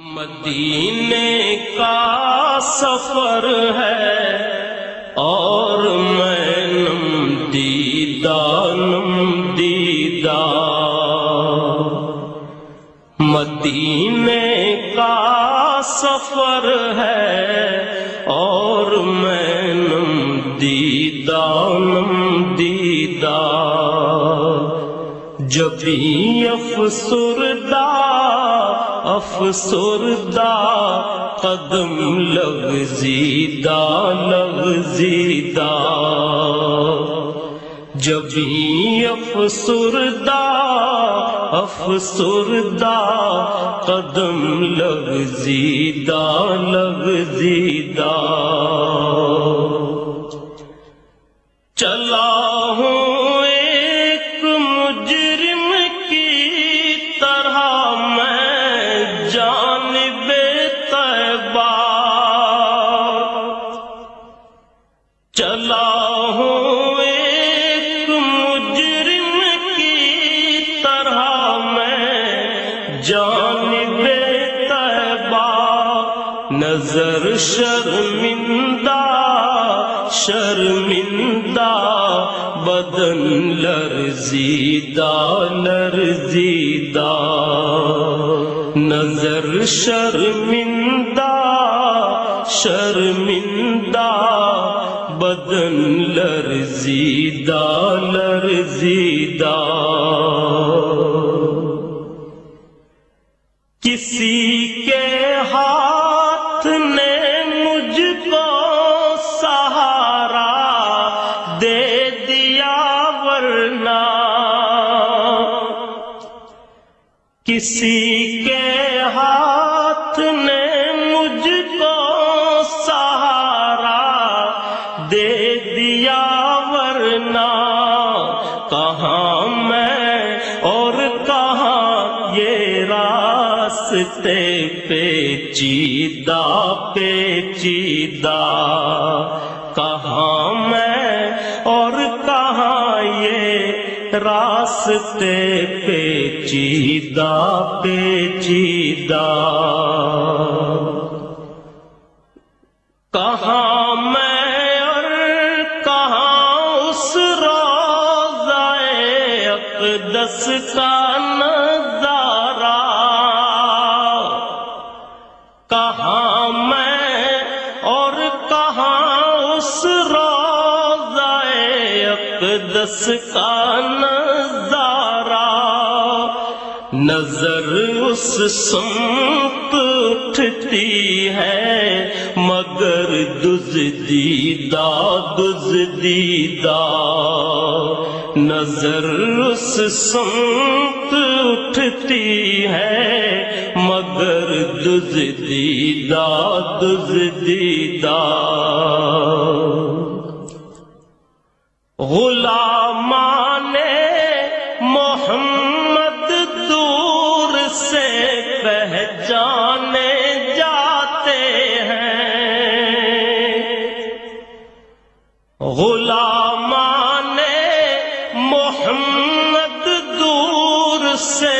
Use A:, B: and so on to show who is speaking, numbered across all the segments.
A: مدینے کا سفر ہے اور میں نم دیدہ مدینے کا سفر ہے اور میں نم دیدہ جبھی افسردہ قدم لغزیدہ جبھی افسردہ قدم لغزیدہ چلا ہوں ایک مجرم کی طرح میں جانب طیبہ چلا ہوں ایک مجرم کی طرح میں جانب طیبہ نظر شرمندہ بدن لرزیدہ نظر شرمندہ بدن لرزیدہ کسی کے ہاتھ نے مجھ کو سہارا دے دیا ورنہ کسی کے ہاتھ نے مجھ کو سہارا دے دیا ورنہ کہاں میں اور کہاں یہ راستے پیچیدہ کہاں میں اور کہاں یہ راستے پیچیدہ کہاں میں اور کہاں اس روضہ اقدس کا نظارہ کہاں میں اور کہاں اس روضہ اقدس کا نظارہ نظر اس سمت اٹھتی ہے مگر دزدیدہ نظر اس سمت اٹھتی ہے مگر دزدیدہ غلامان محمد دور سے پہچانے جاتے ہیں غلامان محمد دور سے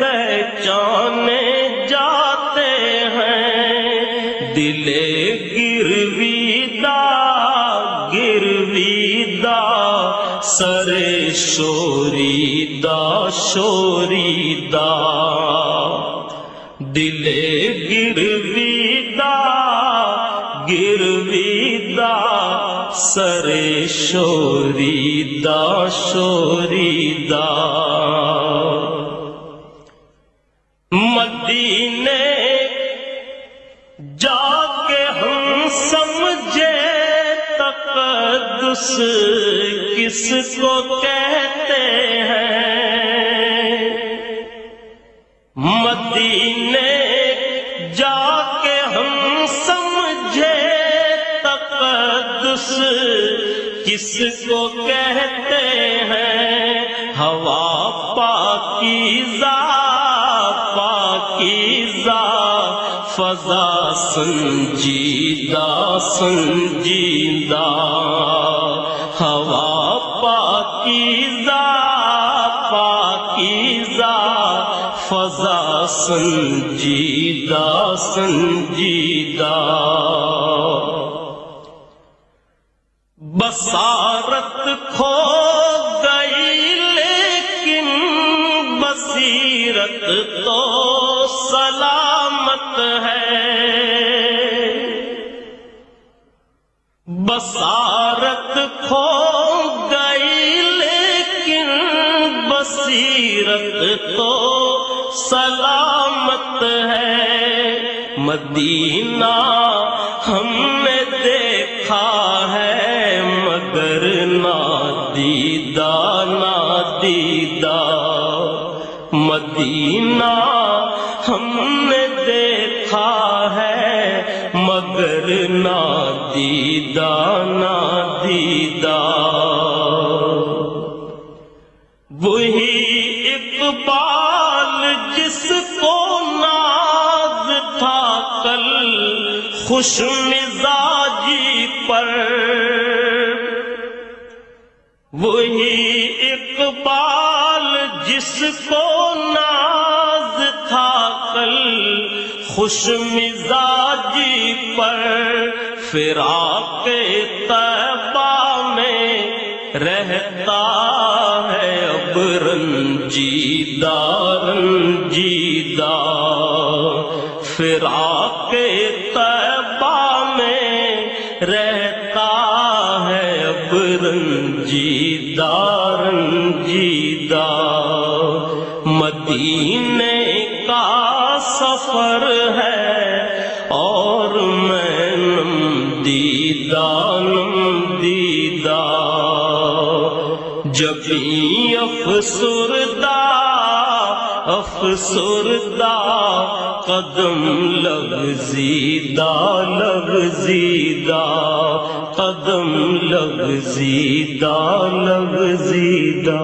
A: پہچانے جاتے ہیں دل گرویدہ سر شوریدہ دل گرویدہ سر شوریدہ مدینے جا کے ہم سمجھے تقدس کس کو کہتے ہیں مدینے جا کے ہم سمجھے تقدس کس کو کہتے ہیں ہوا پاکیزہ فضا سنجیدہ ہوا پاکیزہ فضا سنجیدہ سنجیدہ بصارت کھو گئی لیکن بصیرت تو سلامت ہے، بصارت کھو گئی لیکن بصیرت تو سلامت ہے۔ مدینہ ہم نے دیکھا ہے مگر نادیدہ نادیدہ، مدینہ ہم نے دیکھا ہے مگر نادیدہ نادیدہ۔ وہی اقبال جس کو ناز تھا کل خوش مزاجی پر، وہی اقبال جس کو ناز تھا کل خوش مزاجی پر، فراق طیبہ میں رہتا ہے اب رنجیدہ رنجیدہ، فراق طیبہ میں رہتا ہے اب رنجیدہ رنجیدہ۔ مدینے کا سفر ہے اور میں نمدیدہ نمدیدہ، جبیں افسردہ افسردہ قدم لغزیدہ لغزیدہ، قدم لغزیدہ لغزیدہ۔